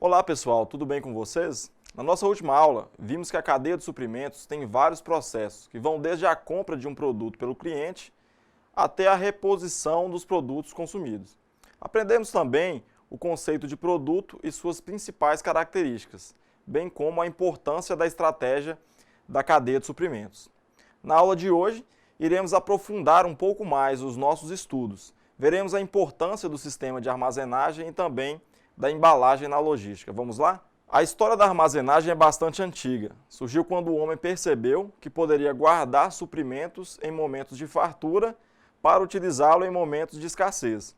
Olá pessoal, tudo bem com vocês? Na nossa última aula, vimos que a cadeia de suprimentos tem vários processos, que vão desde a compra de um produto pelo cliente até a reposição dos produtos consumidos. Aprendemos também o conceito de produto e suas principais características, bem como a importância da estratégia da cadeia de suprimentos. Na aula de hoje, iremos aprofundar um pouco mais os nossos estudos. Veremos a importância do sistema de armazenagem e também da embalagem na logística. Vamos lá? A história da armazenagem é bastante antiga. Surgiu quando o homem percebeu que poderia guardar suprimentos em momentos de fartura para utilizá-lo em momentos de escassez.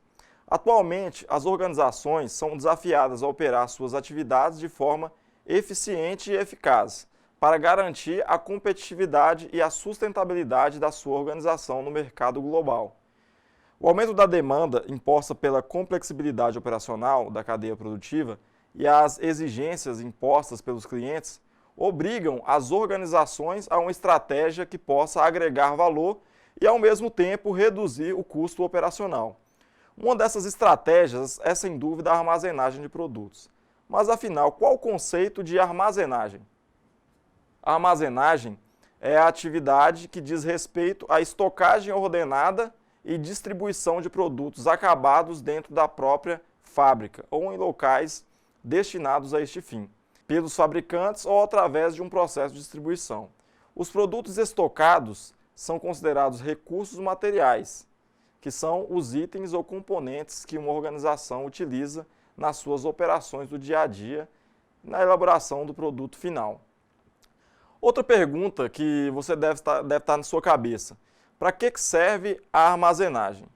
Atualmente, as organizações são desafiadas a operar suas atividades de forma eficiente e eficaz, para garantir a competitividade e a sustentabilidade da sua organização no mercado global. O aumento da demanda imposta pela complexibilidade operacional da cadeia produtiva e as exigências impostas pelos clientes obrigam as organizações a uma estratégia que possa agregar valor e, ao mesmo tempo, reduzir o custo operacional. Uma dessas estratégias é, sem dúvida, a armazenagem de produtos. Mas, afinal, qual o conceito de armazenagem? A armazenagem é a atividade que diz respeito à estocagem ordenada e distribuição de produtos acabados dentro da própria fábrica ou em locais destinados a este fim, pelos fabricantes ou através de um processo de distribuição. Os produtos estocados são considerados recursos materiais, que são os itens ou componentes que uma organização utiliza nas suas operações do dia a dia, na elaboração do produto final. Outra pergunta que você deve estar na sua cabeça: para que serve a armazenagem?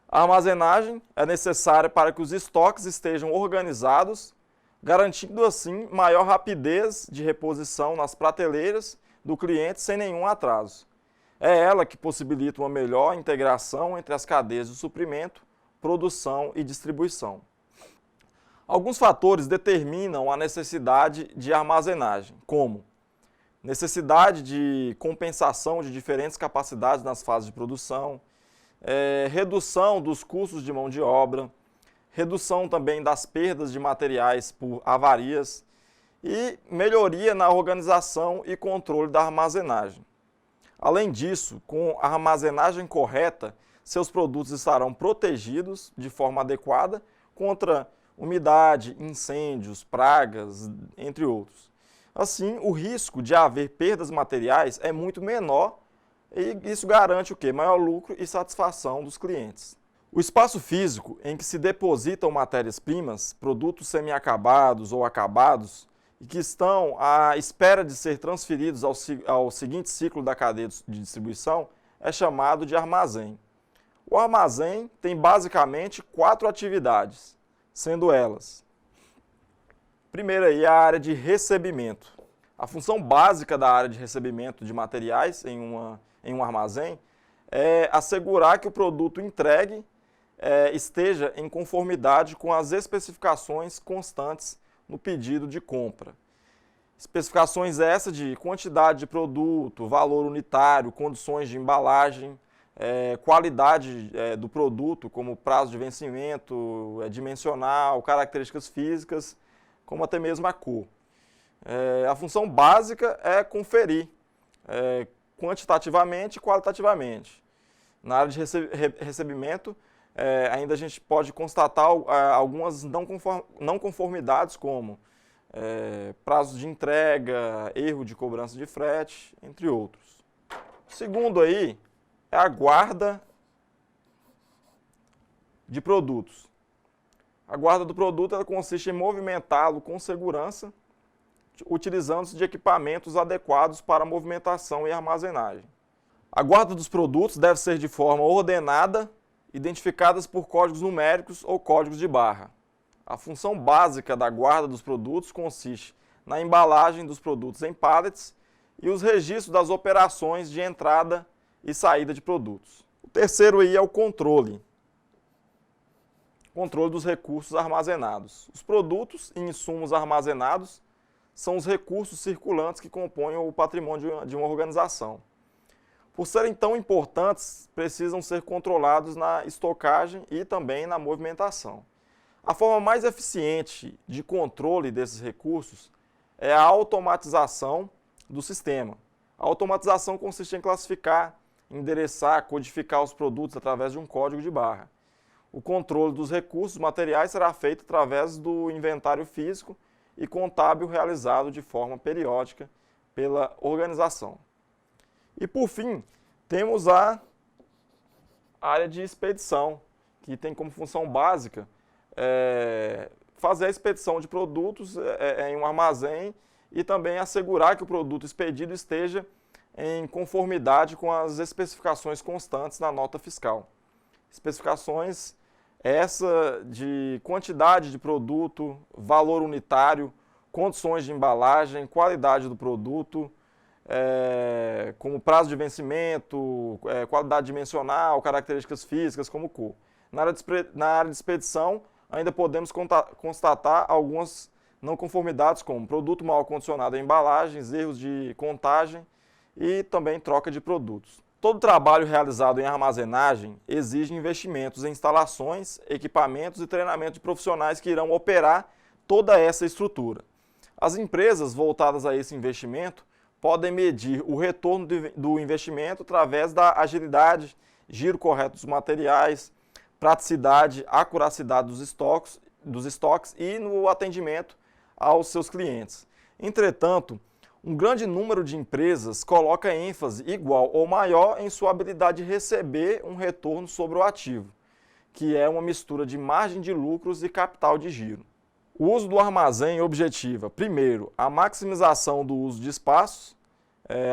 A armazenagem é necessária para que os estoques estejam organizados, garantindo assim maior rapidez de reposição nas prateleiras do cliente sem nenhum atraso. É ela que possibilita uma melhor integração entre as cadeias de suprimento, produção e distribuição. Alguns fatores determinam a necessidade de armazenagem, como necessidade de compensação de diferentes capacidades nas fases de produção, redução dos custos de mão de obra, redução também das perdas de materiais por avarias e melhoria na organização e controle da armazenagem. Além disso, com a armazenagem correta, seus produtos estarão protegidos de forma adequada contra umidade, incêndios, pragas, entre outros. Assim, o risco de haver perdas materiais é muito menor e isso garante o quê? Maior lucro e satisfação dos clientes. O espaço físico em que se depositam matérias-primas, produtos semi-acabados ou acabados, e que estão à espera de ser transferidos ao seguinte ciclo da cadeia de distribuição, é chamado de armazém. O armazém tem basicamente 4 atividades, sendo elas: primeiro aí, a área de recebimento. A função básica da área de recebimento de materiais em um armazém é assegurar que o produto entregue esteja em conformidade com as especificações constantes no pedido de compra. Especificações essas de quantidade de produto, valor unitário, condições de embalagem, qualidade do produto, como prazo de vencimento, dimensional, características físicas, como até mesmo a cor. A função básica é conferir quantitativamente e qualitativamente. Na área de recebimento, ainda a gente pode constatar algumas não conformidades, como prazos de entrega, erro de cobrança de frete, entre outros. Segundo aí, é a guarda de produtos. A guarda do produto ela consiste em movimentá-lo com segurança, utilizando-se de equipamentos adequados para movimentação e armazenagem. A guarda dos produtos deve ser de forma ordenada, identificadas por códigos numéricos ou códigos de barra. A função básica da guarda dos produtos consiste na embalagem dos produtos em pallets e os registros das operações de entrada e saída de produtos. O terceiro aí é o controle. Controle dos recursos armazenados. Os produtos e insumos armazenados são os recursos circulantes que compõem o patrimônio de uma organização. Por serem tão importantes, precisam ser controlados na estocagem e também na movimentação. A forma mais eficiente de controle desses recursos é a automatização do sistema. A automatização consiste em classificar, endereçar, codificar os produtos através de um código de barra. O controle dos recursos materiais será feito através do inventário físico e contábil realizado de forma periódica pela organização. E por fim, temos a área de expedição, que tem como função básica fazer a expedição de produtos em um armazém e também assegurar que o produto expedido esteja em conformidade com as especificações constantes na nota fiscal. Especificações essa de quantidade de produto, valor unitário, condições de embalagem, qualidade do produto, como prazo de vencimento, qualidade dimensional, características físicas, como cor. Na área de expedição, ainda podemos constatar algumas não conformidades, como produto mal acondicionado em embalagens, erros de contagem e também troca de produtos. Todo trabalho realizado em armazenagem exige investimentos em instalações, equipamentos e treinamento de profissionais que irão operar toda essa estrutura. As empresas voltadas a esse investimento podem medir o retorno do investimento através da agilidade, giro correto dos materiais, praticidade, acuracidade dos estoques e no atendimento aos seus clientes. Entretanto, um grande número de empresas coloca ênfase igual ou maior em sua habilidade de receber um retorno sobre o ativo, que é uma mistura de margem de lucros e capital de giro. O uso do armazém objetiva, primeiro, a maximização do uso de espaços,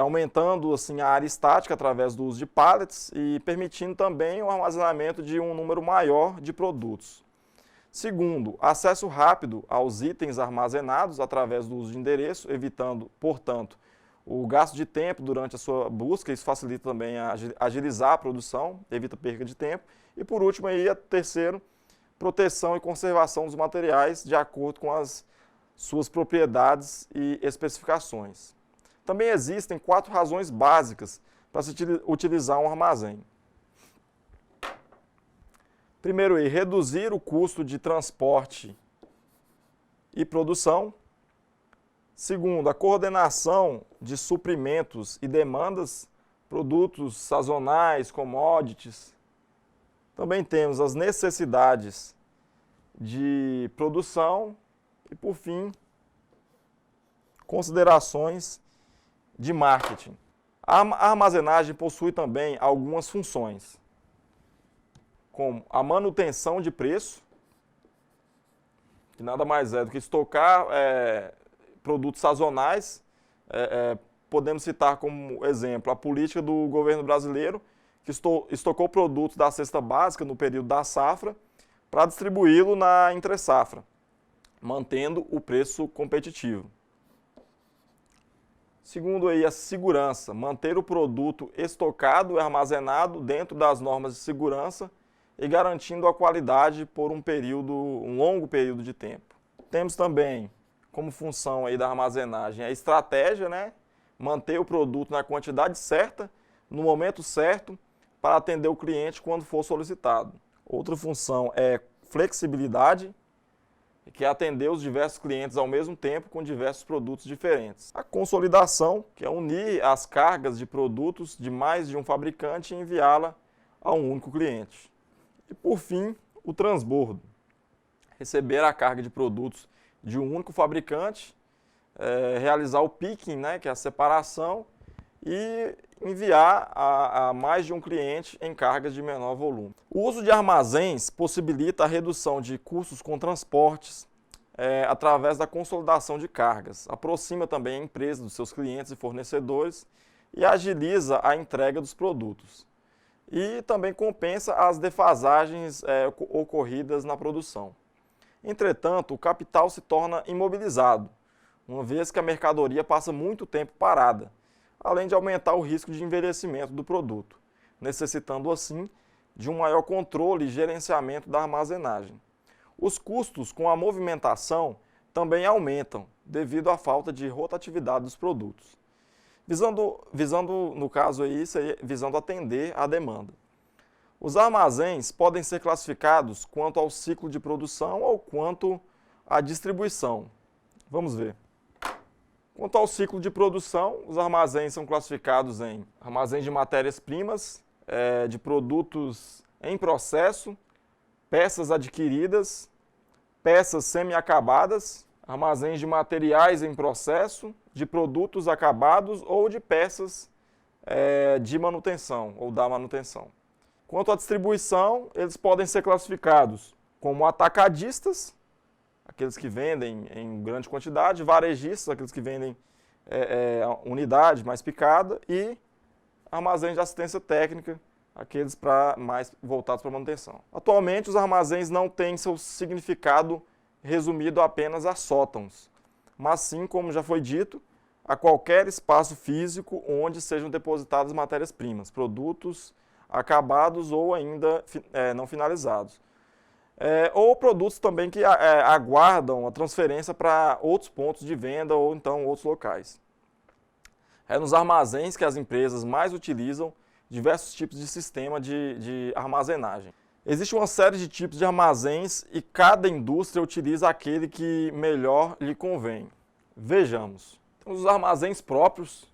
aumentando assim, a área estática através do uso de pallets e permitindo também o armazenamento de um número maior de produtos. Segundo, acesso rápido aos itens armazenados através do uso de endereço, evitando, portanto, o gasto de tempo durante a sua busca. Isso facilita também a agilizar a produção, evita perda de tempo. E por último, terceiro, proteção e conservação dos materiais de acordo com as suas propriedades e especificações. Também existem 4 razões básicas para se utilizar um armazém. Primeiro, reduzir o custo de transporte e produção. Segundo, a coordenação de suprimentos e demandas, produtos sazonais, commodities. Também temos as necessidades de produção e, por fim, considerações de marketing. A armazenagem possui também algumas funções, como a manutenção de preço, que nada mais é do que estocar produtos sazonais. Podemos citar como exemplo a política do governo brasileiro, que estocou produtos da cesta básica no período da safra para distribuí-lo na entre-safra, mantendo o preço competitivo. Segundo, a segurança, manter o produto estocado e armazenado dentro das normas de segurança e garantindo a qualidade por um longo período de tempo. Temos também como função da armazenagem a estratégia, manter o produto na quantidade certa, no momento certo, para atender o cliente quando for solicitado. Outra função é flexibilidade, que é atender os diversos clientes ao mesmo tempo com diversos produtos diferentes. A consolidação, que é unir as cargas de produtos de mais de um fabricante e enviá-la a um único cliente. E por fim, o transbordo. Receber a carga de produtos de um único fabricante, realizar o picking, que é a separação, e enviar a mais de um cliente em cargas de menor volume. O uso de armazéns possibilita a redução de custos com transportes através da consolidação de cargas. Aproxima também a empresa dos seus clientes e fornecedores e agiliza a entrega dos produtos. E também compensa as defasagens ocorridas na produção. Entretanto, o capital se torna imobilizado, uma vez que a mercadoria passa muito tempo parada, além de aumentar o risco de envelhecimento do produto, necessitando assim de um maior controle e gerenciamento da armazenagem. Os custos com a movimentação também aumentam devido à falta de rotatividade dos produtos, visando no caso visando atender à demanda. Os armazéns podem ser classificados quanto ao ciclo de produção ou quanto à distribuição. Vamos ver. Quanto ao ciclo de produção, os armazéns são classificados em armazéns de matérias-primas, de produtos em processo, peças adquiridas, peças semi-acabadas, armazéns de materiais em processo, de produtos acabados ou de peças de manutenção ou da manutenção. Quanto à distribuição, eles podem ser classificados como atacadistas, aqueles que vendem em grande quantidade, varejistas, aqueles que vendem unidade mais picada, e armazéns de assistência técnica, aqueles mais voltados para manutenção. Atualmente, os armazéns não têm seu significado resumido apenas a sótãos, mas sim, como já foi dito, a qualquer espaço físico onde sejam depositadas matérias-primas, produtos acabados ou ainda não finalizados. Ou produtos também que aguardam a transferência para outros pontos de venda ou então outros locais. É nos armazéns que as empresas mais utilizam diversos tipos de sistema de armazenagem. Existe uma série de tipos de armazéns e cada indústria utiliza aquele que melhor lhe convém. Vejamos. Temos os armazéns próprios,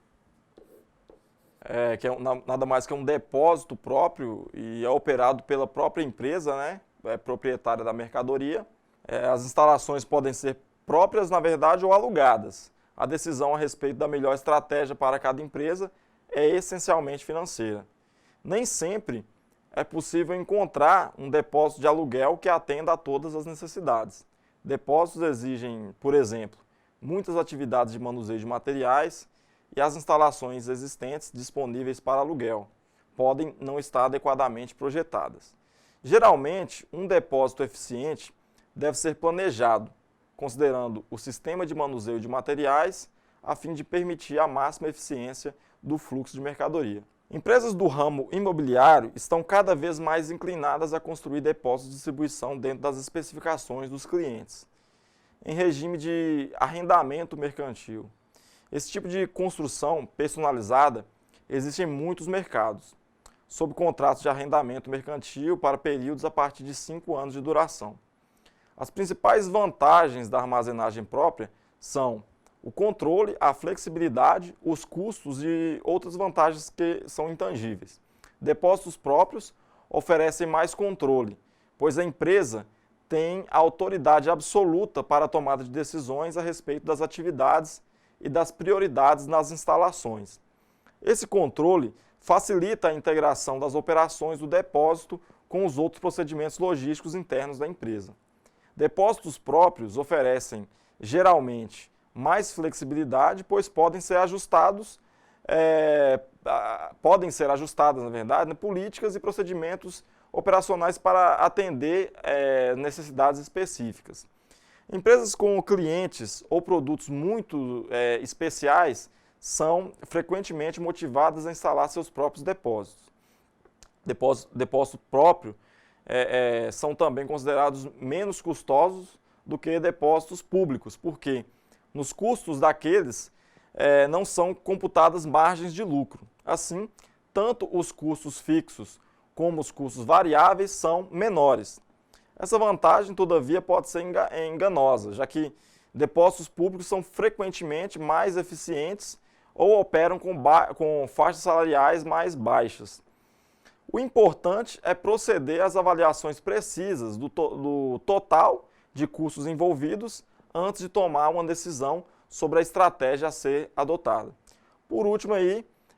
que é nada mais que um depósito próprio e é operado pela própria empresa, né? Proprietária da mercadoria. As instalações podem ser próprias, na verdade, ou alugadas. A decisão a respeito da melhor estratégia para cada empresa é essencialmente financeira. Nem sempre é possível encontrar um depósito de aluguel que atenda a todas as necessidades. Depósitos exigem, por exemplo, muitas atividades de manuseio de materiais e as instalações existentes disponíveis para aluguel podem não estar adequadamente projetadas. Geralmente, um depósito eficiente deve ser planejado, considerando o sistema de manuseio de materiais, a fim de permitir a máxima eficiência do fluxo de mercadoria. Empresas do ramo imobiliário estão cada vez mais inclinadas a construir depósitos de distribuição dentro das especificações dos clientes, em regime de arrendamento mercantil. Esse tipo de construção personalizada existe em muitos mercados, sob contratos de arrendamento mercantil para períodos a partir de 5 anos de duração. As principais vantagens da armazenagem própria são o controle, a flexibilidade, os custos e outras vantagens que são intangíveis. Depósitos próprios oferecem mais controle, pois a empresa tem a autoridade absoluta para a tomada de decisões a respeito das atividades e das prioridades nas instalações. Esse controle facilita a integração das operações do depósito com os outros procedimentos logísticos internos da empresa. Depósitos próprios oferecem, geralmente, mais flexibilidade, pois podem ser ajustadas, na verdade, políticas e procedimentos operacionais para atender necessidades específicas. Empresas com clientes ou produtos muito especiais são frequentemente motivadas a instalar seus próprios depósitos. Depósito próprio são também considerados menos custosos do que depósitos públicos, porque nos custos daqueles não são computadas margens de lucro. Assim, tanto os custos fixos como os custos variáveis são menores. Essa vantagem, todavia, pode ser enganosa, já que depósitos públicos são frequentemente mais eficientes ou operam com faixas salariais mais baixas. O importante é proceder às avaliações precisas do total de custos envolvidos antes de tomar uma decisão sobre a estratégia a ser adotada. Por último,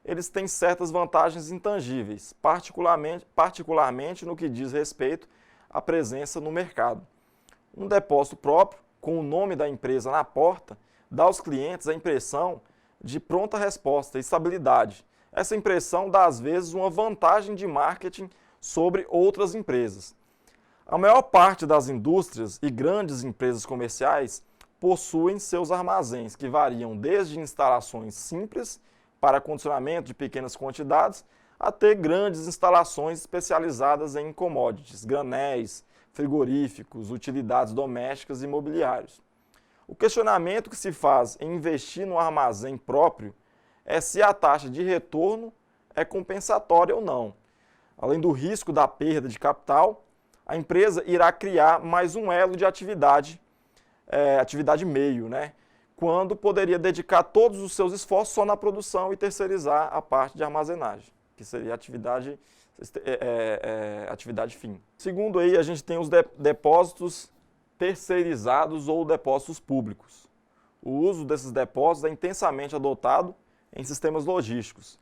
eles têm certas vantagens intangíveis, particularmente no que diz respeito à presença no mercado. Um depósito próprio, com o nome da empresa na porta, dá aos clientes a impressão de pronta resposta e estabilidade. Essa impressão dá, às vezes, uma vantagem de marketing sobre outras empresas. A maior parte das indústrias e grandes empresas comerciais possuem seus armazéns, que variam desde instalações simples para condicionamento de pequenas quantidades até grandes instalações especializadas em commodities, granéis, frigoríficos, utilidades domésticas e imobiliários. O questionamento que se faz em investir no armazém próprio é se a taxa de retorno é compensatória ou não. Além do risco da perda de capital, a empresa irá criar mais um elo de atividade meio, né? Quando poderia dedicar todos os seus esforços só na produção e terceirizar a parte de armazenagem, que seria a atividade fim. Segundo aí, a gente tem os depósitos terceirizados ou depósitos públicos. O uso desses depósitos é intensamente adotado em sistemas logísticos.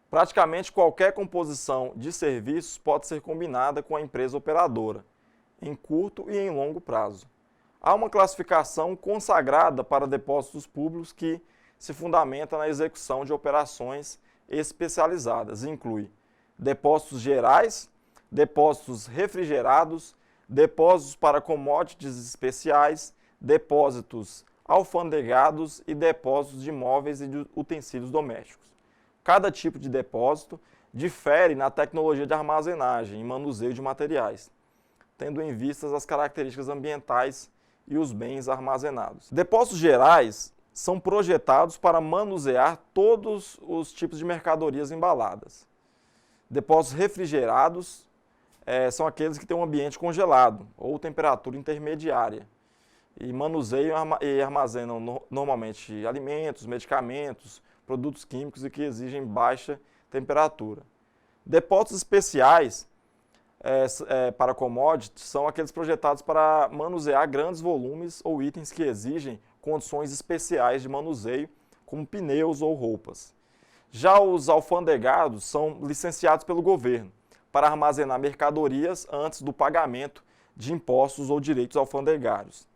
Praticamente qualquer composição de serviços pode ser combinada com a empresa operadora, em curto e em longo prazo. Há uma classificação consagrada para depósitos públicos que se fundamenta na execução de operações especializadas. Inclui depósitos gerais, depósitos refrigerados, depósitos para commodities especiais, depósitos alfandegados e depósitos de móveis e de utensílios domésticos. Cada tipo de depósito difere na tecnologia de armazenagem e manuseio de materiais, tendo em vista as características ambientais e os bens armazenados. Depósitos gerais são projetados para manusear todos os tipos de mercadorias embaladas. Depósitos refrigerados são aqueles que têm um ambiente congelado ou temperatura intermediária e manuseiam e armazenam normalmente alimentos, medicamentos, produtos químicos e que exigem baixa temperatura. Depósitos especiais para commodities são aqueles projetados para manusear grandes volumes ou itens que exigem condições especiais de manuseio, como pneus ou roupas. Já os alfandegados são licenciados pelo governo para armazenar mercadorias antes do pagamento de impostos ou direitos alfandegários.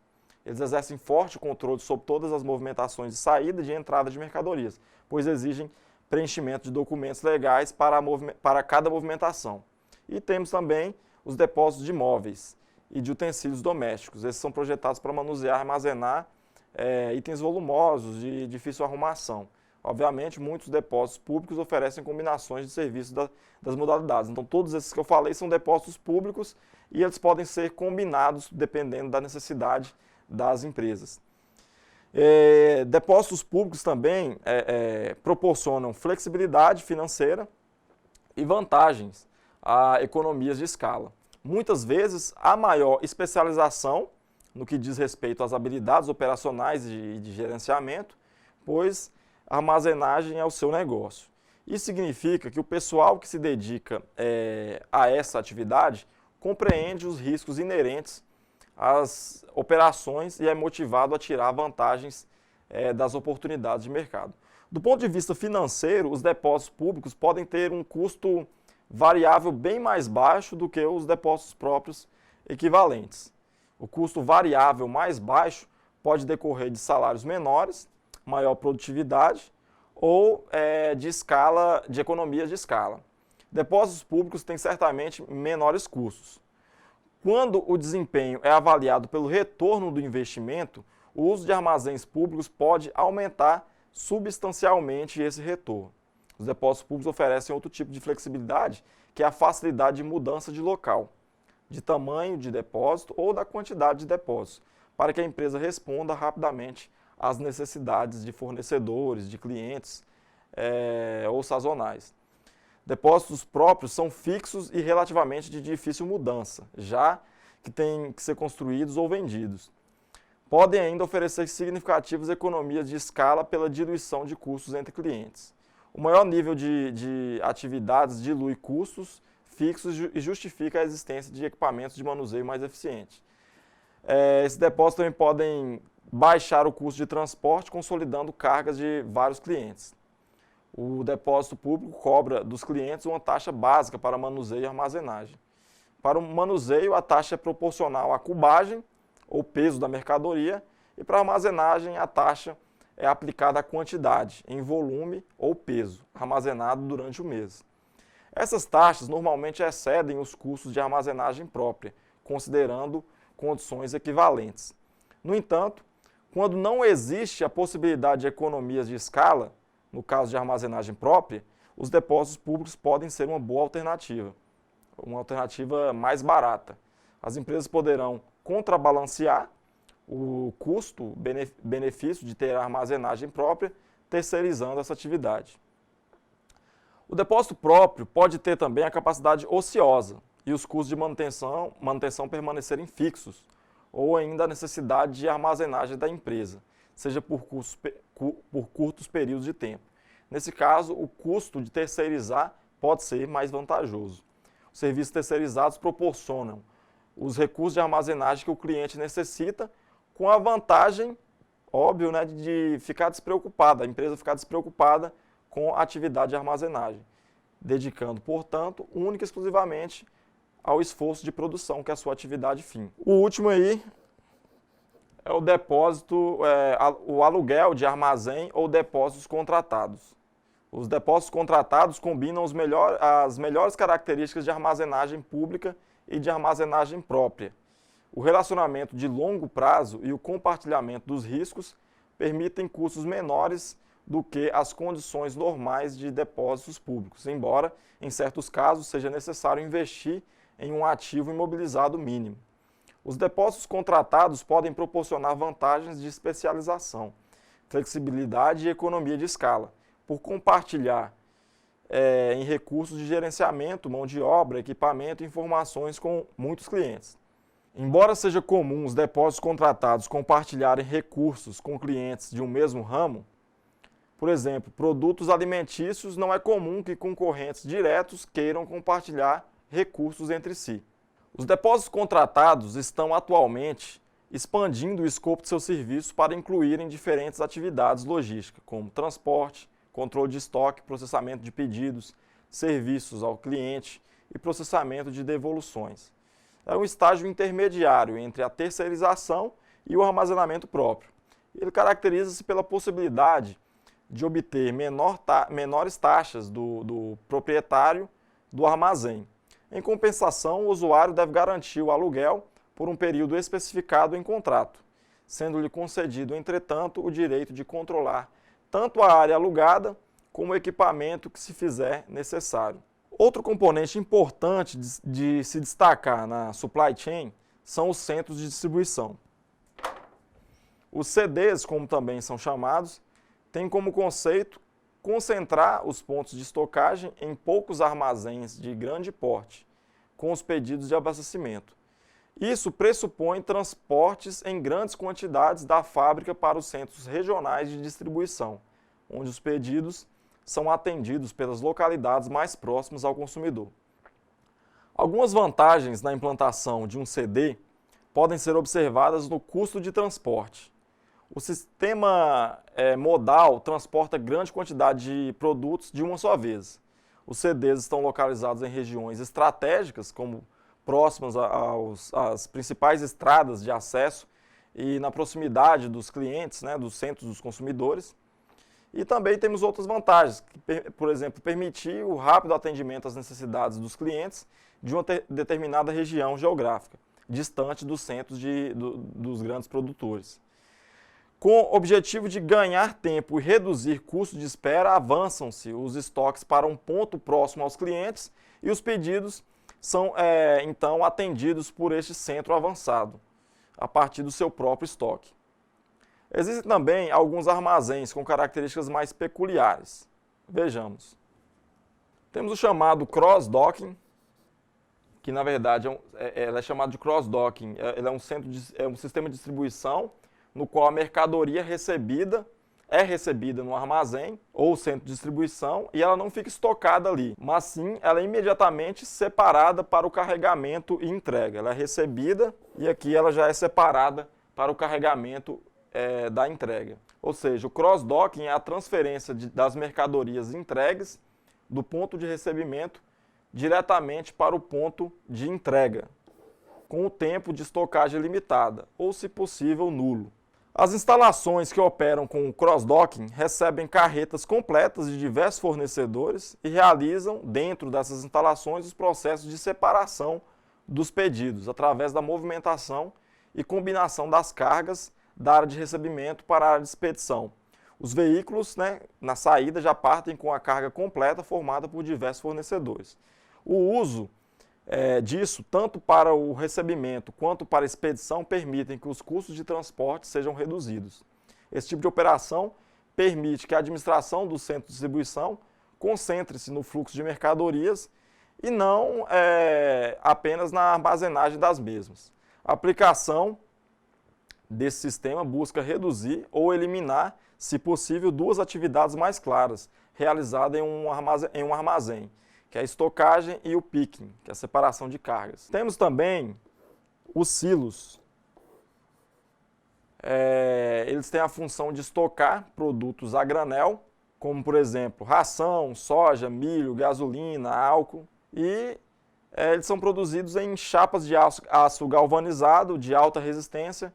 Eles exercem forte controle sobre todas as movimentações de saída e de entrada de mercadorias, pois exigem preenchimento de documentos legais para cada movimentação. E temos também os depósitos de móveis e de utensílios domésticos. Esses são projetados para manusear e armazenar itens volumosos de difícil arrumação. Obviamente, muitos depósitos públicos oferecem combinações de serviços das modalidades. Então, todos esses que eu falei são depósitos públicos e eles podem ser combinados dependendo da necessidade das empresas. Depósitos públicos também proporcionam flexibilidade financeira e vantagens a economias de escala. Muitas vezes, há maior especialização no que diz respeito às habilidades operacionais e de gerenciamento, pois a armazenagem é o seu negócio. Isso significa que o pessoal que se dedica a essa atividade compreende os riscos inerentes às operações e é motivado a tirar vantagens das oportunidades de mercado. Do ponto de vista financeiro, os depósitos públicos podem ter um custo variável bem mais baixo do que os depósitos próprios equivalentes. O custo variável mais baixo pode decorrer de salários menores, maior produtividade ou de economia de escala. Depósitos públicos têm certamente menores custos. Quando o desempenho é avaliado pelo retorno do investimento, o uso de armazéns públicos pode aumentar substancialmente esse retorno. Os depósitos públicos oferecem outro tipo de flexibilidade, que é a facilidade de mudança de local, de tamanho de depósito ou da quantidade de depósitos, para que a empresa responda rapidamente às necessidades de fornecedores, de clientes ou sazonais. Depósitos próprios são fixos e relativamente de difícil mudança, já que têm que ser construídos ou vendidos. Podem ainda oferecer significativas economias de escala pela diluição de custos entre clientes. O maior nível de atividades dilui custos fixos e justifica a existência de equipamentos de manuseio mais eficientes. Esses depósitos também podem baixar o custo de transporte, consolidando cargas de vários clientes. O depósito público cobra dos clientes uma taxa básica para manuseio e armazenagem. Para o manuseio, a taxa é proporcional à cubagem ou peso da mercadoria, e para a armazenagem, a taxa é aplicada à quantidade, em volume ou peso, armazenado durante o mês. Essas taxas normalmente excedem os custos de armazenagem própria, considerando condições equivalentes. No entanto, quando não existe a possibilidade de economias de escala, no caso de armazenagem própria, os depósitos públicos podem ser uma boa alternativa, uma alternativa mais barata. As empresas poderão contrabalancear o custo-benefício de ter a armazenagem própria, terceirizando essa atividade. O depósito próprio pode ter também a capacidade ociosa e os custos de manutenção permanecerem fixos, ou ainda a necessidade de armazenagem da empresa, seja por curtos períodos de tempo. Nesse caso, o custo de terceirizar pode ser mais vantajoso. Os serviços terceirizados proporcionam os recursos de armazenagem que o cliente necessita, com a vantagem, óbvio, né, de ficar despreocupada, a empresa ficar despreocupada com a atividade de armazenagem, dedicando, portanto, única e exclusivamente ao esforço de produção, que é a sua atividade fim. O último aí é o depósito, o aluguel de armazém ou depósitos contratados. Os depósitos contratados combinam as melhores características de armazenagem pública e de armazenagem própria. O relacionamento de longo prazo e o compartilhamento dos riscos permitem custos menores do que as condições normais de depósitos públicos, embora, em certos casos, seja necessário investir em um ativo imobilizado mínimo. Os depósitos contratados podem proporcionar vantagens de especialização, flexibilidade e economia de escala, por compartilhar em recursos de gerenciamento, mão de obra, equipamento e informações com muitos clientes. Embora seja comum os depósitos contratados compartilharem recursos com clientes de um mesmo ramo, por exemplo, produtos alimentícios, não é comum que concorrentes diretos queiram compartilhar recursos entre si. Os depósitos contratados estão atualmente expandindo o escopo de seus serviços para incluírem diferentes atividades logísticas, como transporte, controle de estoque, processamento de pedidos, serviços ao cliente e processamento de devoluções. É um estágio intermediário entre a terceirização e o armazenamento próprio. Ele caracteriza-se pela possibilidade de obter menores taxas do proprietário do armazém. Em compensação, o usuário deve garantir o aluguel por um período especificado em contrato, sendo-lhe concedido, entretanto, o direito de controlar tanto a área alugada como o equipamento que se fizer necessário. Outro componente importante de se destacar na supply chain são os centros de distribuição. Os CDs, como também são chamados, têm como conceito concentrar os pontos de estocagem em poucos armazéns de grande porte, com os pedidos de abastecimento. Isso pressupõe transportes em grandes quantidades da fábrica para os centros regionais de distribuição, onde os pedidos são atendidos pelas localidades mais próximas ao consumidor. Algumas vantagens na implantação de um CD podem ser observadas no custo de transporte. O sistema modal transporta grande quantidade de produtos de uma só vez. Os CDs estão localizados em regiões estratégicas, como próximas às principais estradas de acesso e na proximidade dos clientes, né, dos centros dos consumidores. E também temos outras vantagens, que, por exemplo, permitir o rápido atendimento às necessidades dos clientes de uma determinada região geográfica, distante dos centros dos grandes produtores. Com o objetivo de ganhar tempo e reduzir custos de espera, avançam-se os estoques para um ponto próximo aos clientes e os pedidos são, então, atendidos por este centro avançado, a partir do seu próprio estoque. Existem também alguns armazéns com características mais peculiares. Vejamos. Temos o chamado cross-docking, que na verdade é chamado de cross-docking. Ele é um sistema de distribuição no qual a mercadoria é recebida no armazém ou centro de distribuição e ela não fica estocada ali, mas sim ela é imediatamente separada para o carregamento e entrega. Ela é recebida e aqui ela já é separada para o carregamento da entrega. Ou seja, o cross-docking é a transferência das mercadorias entregues do ponto de recebimento diretamente para o ponto de entrega, com o tempo de estocagem limitada, ou, se possível, nulo. As instalações que operam com o cross-docking recebem carretas completas de diversos fornecedores e realizam, dentro dessas instalações, os processos de separação dos pedidos, através da movimentação e combinação das cargas da área de recebimento para a área de expedição. Os veículos, na saída, já partem com a carga completa formada por diversos fornecedores. O uso disso, tanto para o recebimento quanto para a expedição, permitem que os custos de transporte sejam reduzidos. Esse tipo de operação permite que a administração do centro de distribuição concentre-se no fluxo de mercadorias e não apenas na armazenagem das mesmas. A aplicação desse sistema busca reduzir ou eliminar, se possível, duas atividades mais claras, realizadas em um armazém, que é a estocagem e o picking, que é a separação de cargas. Temos também os silos. Eles têm a função de estocar produtos a granel, como, por exemplo, ração, soja, milho, gasolina, álcool, e eles são produzidos em chapas de aço galvanizado de alta resistência,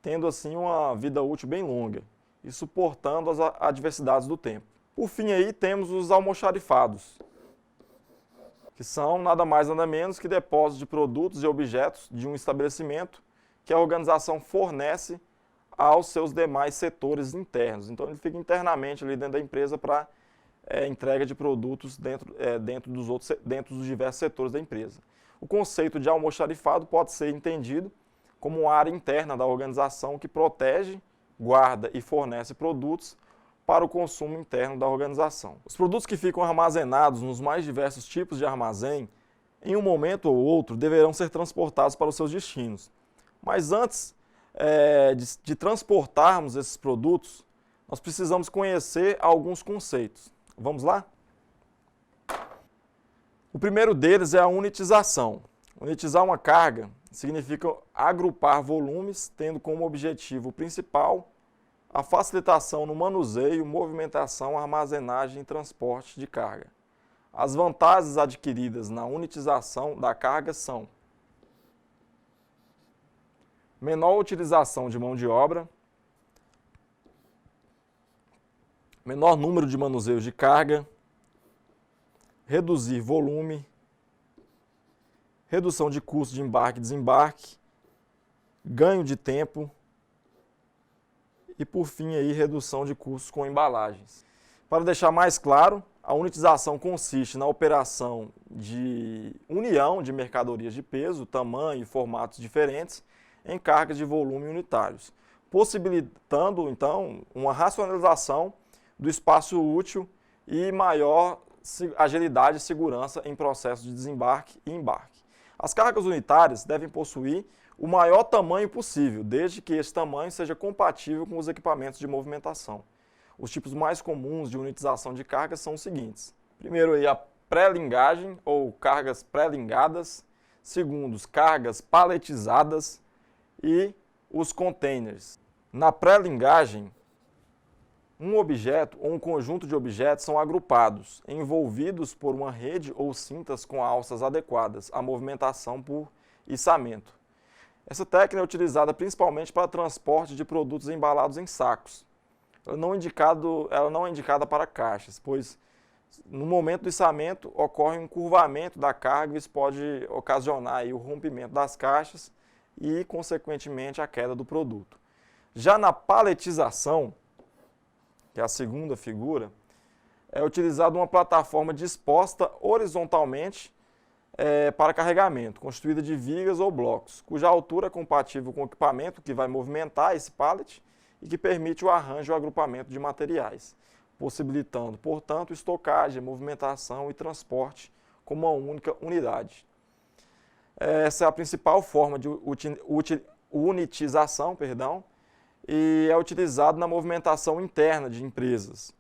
tendo assim uma vida útil bem longa e suportando as adversidades do tempo. Por fim aí temos os almoxarifados, que são nada mais nada menos que depósitos de produtos e objetos de um estabelecimento que a organização fornece aos seus demais setores internos. Então ele fica internamente ali dentro da empresa para entrega de produtos dentro dos diversos setores da empresa. O conceito de almoxarifado pode ser entendido como uma área interna da organização que protege, guarda e fornece produtos para o consumo interno da organização. Os produtos que ficam armazenados nos mais diversos tipos de armazém, em um momento ou outro, deverão ser transportados para os seus destinos. Mas antes de transportarmos esses produtos, nós precisamos conhecer alguns conceitos. Vamos lá? O primeiro deles é a unitização. Unitizar uma carga significa agrupar volumes, tendo como objetivo principal a facilitação no manuseio, movimentação, armazenagem e transporte de carga. As vantagens adquiridas na unitização da carga são: menor utilização de mão de obra, menor número de manuseios de carga, reduzir volume, redução de custo de embarque e desembarque, ganho de tempo e, por fim, aí, redução de custos com embalagens. Para deixar mais claro, a unitização consiste na operação de união de mercadorias de peso, tamanho e formatos diferentes em cargas de volume unitários, possibilitando, então, uma racionalização do espaço útil e maior agilidade e segurança em processos de desembarque e embarque. As cargas unitárias devem possuir o maior tamanho possível, desde que esse tamanho seja compatível com os equipamentos de movimentação. Os tipos mais comuns de unitização de cargas são os seguintes. Primeiro, aí, a pré-lingagem ou cargas pré-lingadas. Segundo, cargas paletizadas e os containers. Na pré-lingagem, um objeto ou um conjunto de objetos são agrupados, envolvidos por uma rede ou cintas com alças adequadas à movimentação por içamento. Essa técnica é utilizada principalmente para transporte de produtos embalados em sacos. Ela não é indicada para caixas, pois no momento do içamento ocorre um curvamento da carga e isso pode ocasionar aí o rompimento das caixas e, consequentemente, a queda do produto. Já na paletização, que é a segunda figura, é utilizada uma plataforma disposta horizontalmente para carregamento, constituída de vigas ou blocos, cuja altura é compatível com o equipamento que vai movimentar esse pallet e que permite o arranjo e o agrupamento de materiais, possibilitando, portanto, estocagem, movimentação e transporte como uma única unidade. Essa é a principal forma de unitização, e é utilizado na movimentação interna de empresas,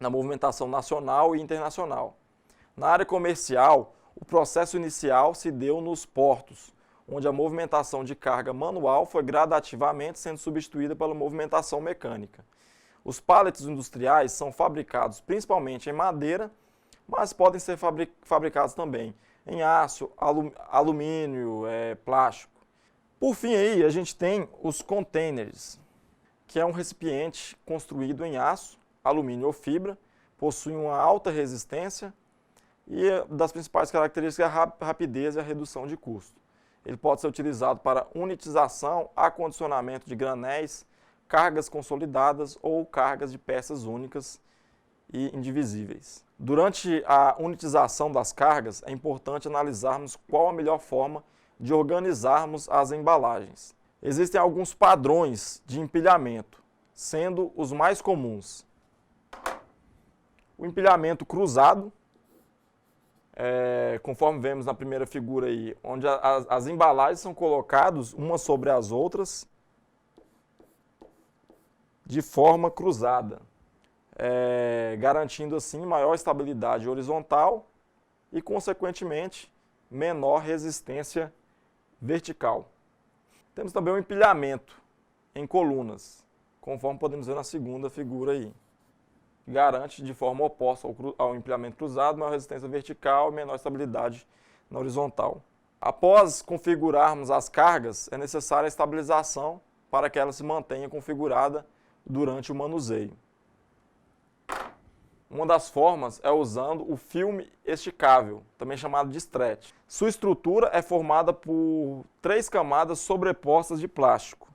na movimentação nacional e internacional. Na área comercial, o processo inicial se deu nos portos, onde a movimentação de carga manual foi gradativamente sendo substituída pela movimentação mecânica. Os pallets industriais são fabricados principalmente em madeira, mas podem ser fabricados também em aço, alumínio, plástico. Por fim, aí, a gente tem os containers, que é um recipiente construído em aço, alumínio ou fibra, possui uma alta resistência e das principais características é a rapidez e a redução de custo. Ele pode ser utilizado para unitização, acondicionamento de granéis, cargas consolidadas ou cargas de peças únicas e indivisíveis. Durante a unitização das cargas, é importante analisarmos qual a melhor forma de organizarmos as embalagens. Existem alguns padrões de empilhamento, sendo os mais comuns O empilhamento cruzado, conforme vemos na primeira figura aí, onde as embalagens são colocadas umas sobre as outras de forma cruzada, garantindo assim maior estabilidade horizontal e, consequentemente, menor resistência vertical. Temos também o empilhamento em colunas, conforme podemos ver na segunda figura aí. Garante de forma oposta ao empilhamento cruzado, maior resistência vertical e menor estabilidade na horizontal. Após configurarmos as cargas, é necessária a estabilização para que ela se mantenha configurada durante o manuseio. Uma das formas é usando o filme esticável, também chamado de stretch. Sua estrutura é formada por 3 camadas sobrepostas de plástico.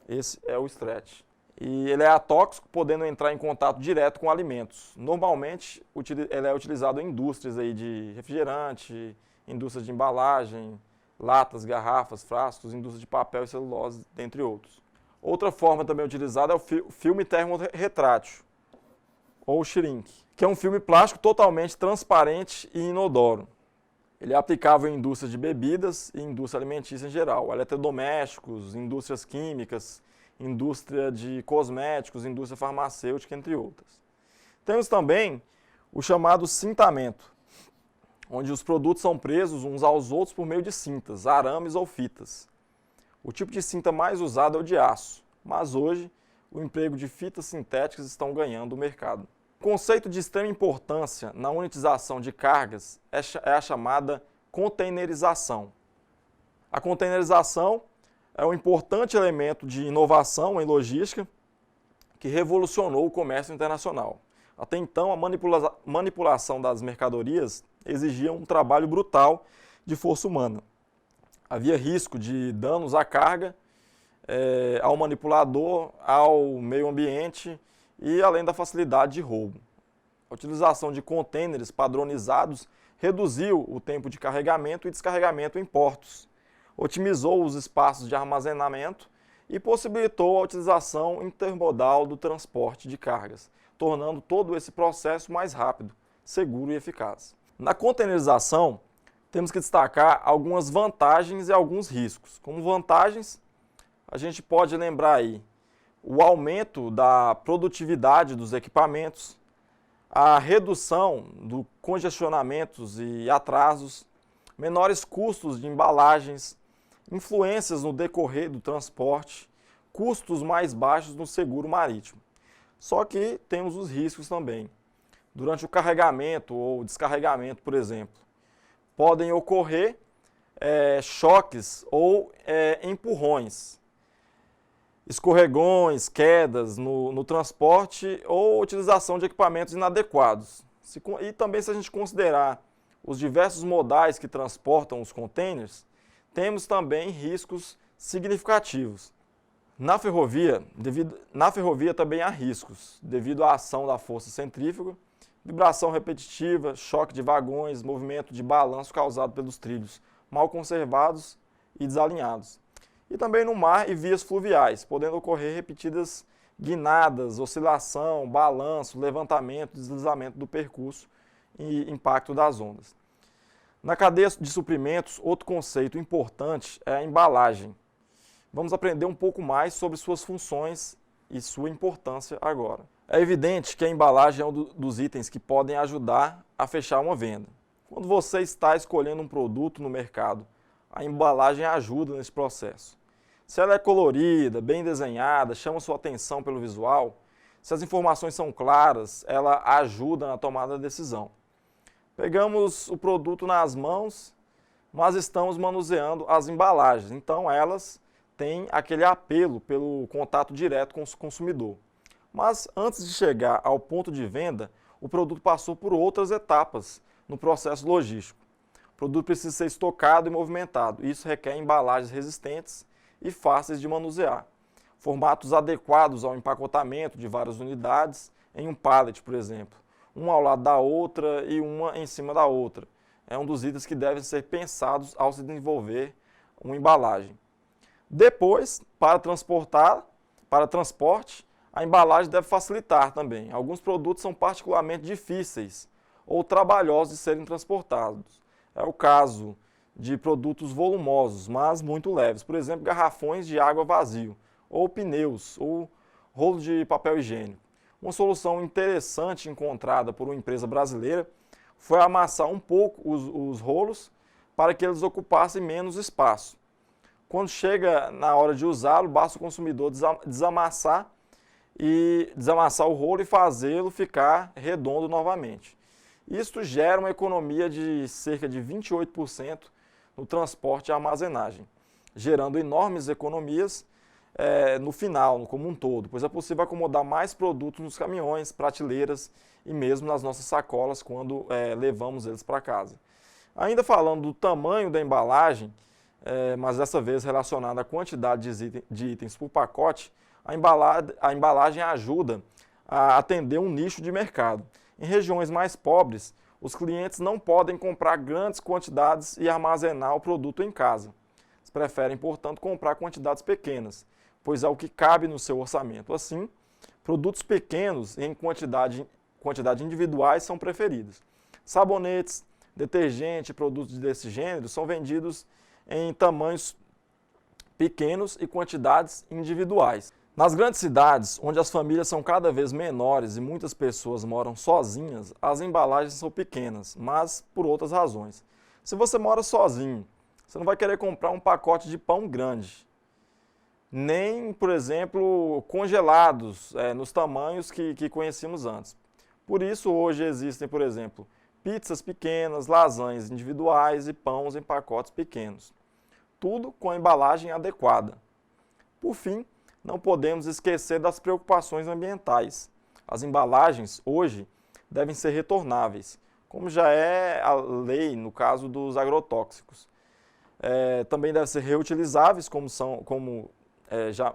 Esse é o stretch. E ele é atóxico, podendo entrar em contato direto com alimentos. Normalmente, ele é utilizado em indústrias aí de refrigerante, indústrias de embalagem, latas, garrafas, frascos, indústrias de papel e celulose, dentre outros. Outra forma também utilizada é o filme termorretrátil, ou shrink, que é um filme plástico totalmente transparente e inodoro. Ele é aplicável em indústrias de bebidas e indústria alimentícia em geral, eletrodomésticos, indústrias químicas, indústria de cosméticos, indústria farmacêutica, entre outras. Temos também o chamado cintamento, onde os produtos são presos uns aos outros por meio de cintas, arames ou fitas. O tipo de cinta mais usado é o de aço, mas hoje o emprego de fitas sintéticas estão ganhando o mercado. O conceito de extrema importância na unitização de cargas é a chamada containerização. A containerização é um importante elemento de inovação em logística que revolucionou o comércio internacional. Até então, a manipulação das mercadorias exigia um trabalho brutal de força humana. Havia risco de danos à carga, ao manipulador, ao meio ambiente e além da facilidade de roubo. A utilização de contêineres padronizados reduziu o tempo de carregamento e descarregamento em portos, otimizou os espaços de armazenamento e possibilitou a utilização intermodal do transporte de cargas, tornando todo esse processo mais rápido, seguro e eficaz. Na containerização, temos que destacar algumas vantagens e alguns riscos. Como vantagens, a gente pode lembrar aí o aumento da produtividade dos equipamentos, a redução do congestionamentos e atrasos, menores custos de embalagens, influências no decorrer do transporte, custos mais baixos no seguro marítimo. Só que temos os riscos também. Durante o carregamento ou descarregamento, por exemplo, podem ocorrer choques ou empurrões, escorregões, quedas no transporte ou utilização de equipamentos inadequados. E também, se a gente considerar os diversos modais que transportam os contêineres, temos também riscos significativos. Na ferrovia também há riscos, devido à ação da força centrífuga, vibração repetitiva, choque de vagões, movimento de balanço causado pelos trilhos mal conservados e desalinhados. E também no mar e vias fluviais, podendo ocorrer repetidas guinadas, oscilação, balanço, levantamento, deslizamento do percurso e impacto das ondas. Na cadeia de suprimentos, outro conceito importante é a embalagem. Vamos aprender um pouco mais sobre suas funções e sua importância agora. É evidente que a embalagem é um dos itens que podem ajudar a fechar uma venda. Quando você está escolhendo um produto no mercado, a embalagem ajuda nesse processo. Se ela é colorida, bem desenhada, chama sua atenção pelo visual, se as informações são claras, ela ajuda na tomada da decisão. Pegamos o produto nas mãos, mas estamos manuseando as embalagens, então elas têm aquele apelo pelo contato direto com o consumidor. Mas antes de chegar ao ponto de venda, o produto passou por outras etapas no processo logístico. O produto precisa ser estocado e movimentado, isso requer embalagens resistentes e fáceis de manusear. Formatos adequados ao empacotamento de várias unidades em um pallet, por exemplo. Uma ao lado da outra e uma em cima da outra. É um dos itens que devem ser pensados ao se desenvolver uma embalagem. Depois, para transporte, a embalagem deve facilitar também. Alguns produtos são particularmente difíceis ou trabalhosos de serem transportados. É o caso de produtos volumosos, mas muito leves. Por exemplo, garrafões de água vazio, ou pneus, ou rolo de papel higiênico. Uma solução interessante encontrada por uma empresa brasileira foi amassar um pouco os rolos para que eles ocupassem menos espaço. Quando chega na hora de usá-lo, basta o consumidor desamassar o rolo e fazê-lo ficar redondo novamente. Isto gera uma economia de cerca de 28% no transporte e armazenagem, gerando enormes economias no final, como um todo, pois é possível acomodar mais produtos nos caminhões, prateleiras e mesmo nas nossas sacolas quando levamos eles para casa. Ainda falando do tamanho da embalagem, mas dessa vez relacionada à quantidade de itens por pacote, a embalagem ajuda a atender um nicho de mercado. Em regiões mais pobres, os clientes não podem comprar grandes quantidades e armazenar o produto em casa. Eles preferem, portanto, comprar quantidades pequenas, pois é o que cabe no seu orçamento. Assim, produtos pequenos em quantidade individuais são preferidos. Sabonetes, detergente e produtos desse gênero são vendidos em tamanhos pequenos e quantidades individuais. Nas grandes cidades, onde as famílias são cada vez menores e muitas pessoas moram sozinhas, as embalagens são pequenas, mas por outras razões. Se você mora sozinho, você não vai querer comprar um pacote de pão grande, nem, por exemplo, congelados nos tamanhos que conhecíamos antes. Por isso, hoje existem, por exemplo, pizzas pequenas, lasanhas individuais e pães em pacotes pequenos. Tudo com a embalagem adequada. Por fim, não podemos esquecer das preocupações ambientais. As embalagens, hoje, devem ser retornáveis, como já é a lei no caso dos agrotóxicos. Também devem ser reutilizáveis, como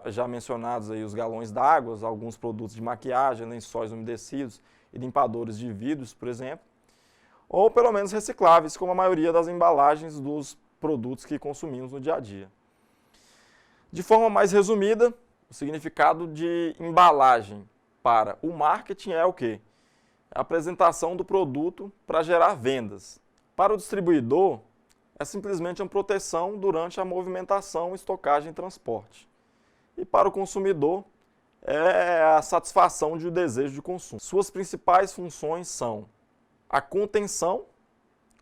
já mencionados aí os galões d'água, alguns produtos de maquiagem, lençóis umedecidos e limpadores de vidros, por exemplo, ou pelo menos recicláveis, como a maioria das embalagens dos produtos que consumimos no dia a dia. De forma mais resumida, o significado de embalagem para o marketing é o quê? A apresentação do produto para gerar vendas. Para o distribuidor, é simplesmente uma proteção durante a movimentação, estocagem e transporte. E para o consumidor, é a satisfação de um desejo de consumo. Suas principais funções são a contenção,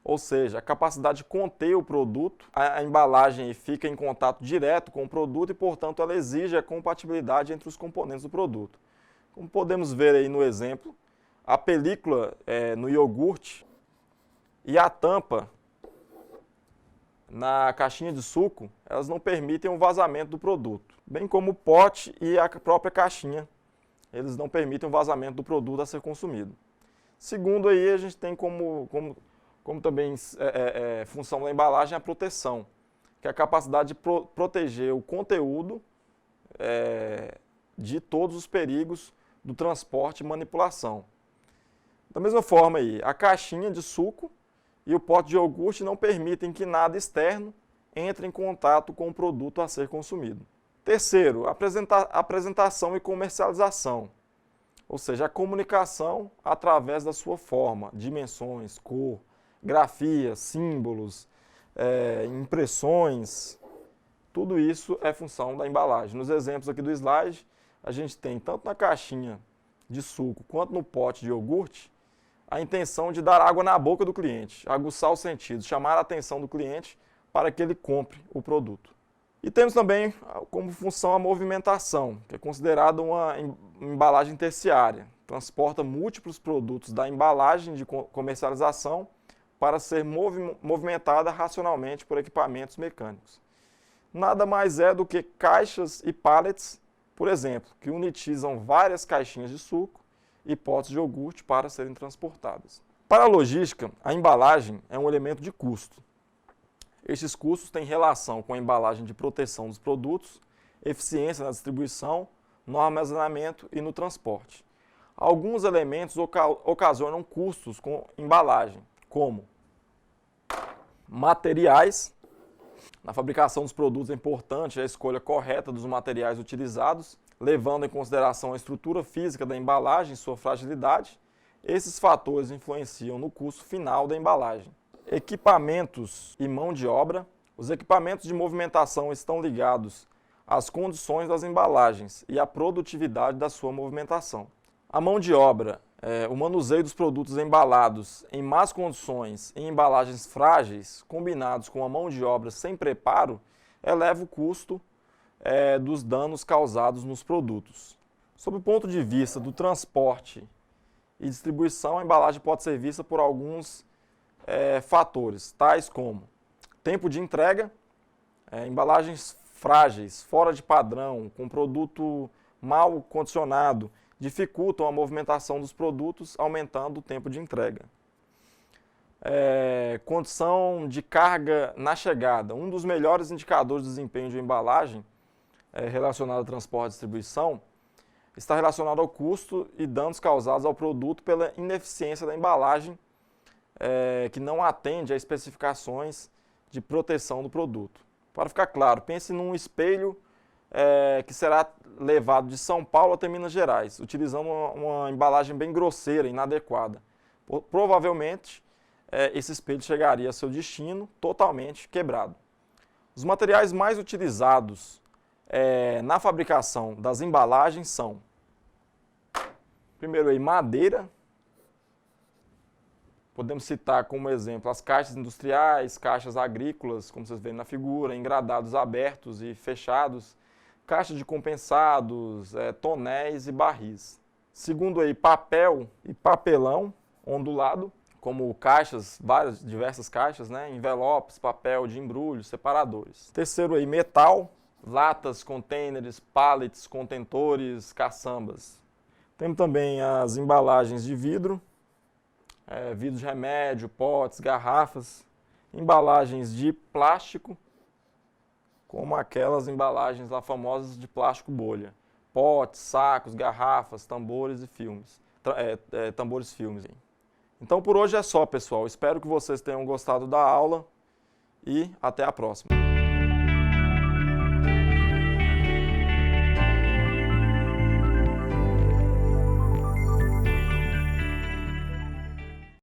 ou seja, a capacidade de conter o produto. A embalagem fica em contato direto com o produto e, portanto, ela exige a compatibilidade entre os componentes do produto. Como podemos ver aí no exemplo, a película no iogurte e a tampa na caixinha de suco, elas não permitem o vazamento do produto, bem como o pote e a própria caixinha, eles não permitem o vazamento do produto a ser consumido. Segundo aí, a gente tem como também função da embalagem a proteção, que é a capacidade de proteger o conteúdo de todos os perigos do transporte e manipulação. Da mesma forma aí, a caixinha de suco e o pote de iogurte não permitem que nada externo entre em contato com o produto a ser consumido. Terceiro, apresentação e comercialização, ou seja, a comunicação através da sua forma, dimensões, cor, grafia, símbolos, impressões, tudo isso é função da embalagem. Nos exemplos aqui do slide, a gente tem tanto na caixinha de suco quanto no pote de iogurte a intenção de dar água na boca do cliente, aguçar os sentidos, chamar a atenção do cliente para que ele compre o produto. E temos também como função a movimentação, que é considerada uma embalagem terciária. Transporta múltiplos produtos da embalagem de comercialização para ser movimentada racionalmente por equipamentos mecânicos. Nada mais é do que caixas e pallets, por exemplo, que unitizam várias caixinhas de suco e potes de iogurte para serem transportadas. Para a logística, a embalagem é um elemento de custo. Estes custos têm relação com a embalagem de proteção dos produtos, eficiência na distribuição, no armazenamento e no transporte. Alguns elementos ocasionam custos com embalagem, como materiais, Na fabricação dos produtos é importante a escolha correta dos materiais utilizados, levando em consideração a estrutura física da embalagem e sua fragilidade. Esses fatores influenciam no custo final da embalagem. Equipamentos e mão de obra. Os equipamentos de movimentação estão ligados às condições das embalagens e à produtividade da sua movimentação. A mão de obra, o manuseio dos produtos embalados em más condições em embalagens frágeis, combinados com a mão de obra sem preparo, eleva o custo dos danos causados nos produtos. Sob o ponto de vista do transporte e distribuição, a embalagem pode ser vista por alguns fatores, tais como tempo de entrega, embalagens frágeis, fora de padrão, com produto mal condicionado, dificultam a movimentação dos produtos, aumentando o tempo de entrega. Condição de carga na chegada. Um dos melhores indicadores de desempenho de uma embalagem relacionado ao transporte e distribuição está relacionado ao custo e danos causados ao produto pela ineficiência da embalagem, que não atende a especificações de proteção do produto. Para ficar claro, pense num espelho que será levado de São Paulo até Minas Gerais, utilizando uma embalagem bem grosseira, inadequada. Provavelmente, esse espelho chegaria a seu destino totalmente quebrado. Os materiais mais utilizados na fabricação das embalagens são, primeiro, madeira. Podemos citar como exemplo as caixas industriais, caixas agrícolas, como vocês veem na figura, engradados abertos e fechados, caixas de compensados, tonéis e barris. Segundo, papel e papelão ondulado, como caixas, diversas caixas, envelopes, papel de embrulho, separadores. Terceiro, metal, latas, contêineres, pallets, contentores, caçambas. Temos também as embalagens de vidro, vidros de remédio, potes, garrafas, embalagens de plástico, como aquelas embalagens lá famosas de plástico bolha, potes, sacos, garrafas, tambores e filmes, tambores filmes. Então por hoje é só, pessoal. Espero que vocês tenham gostado da aula e até a próxima.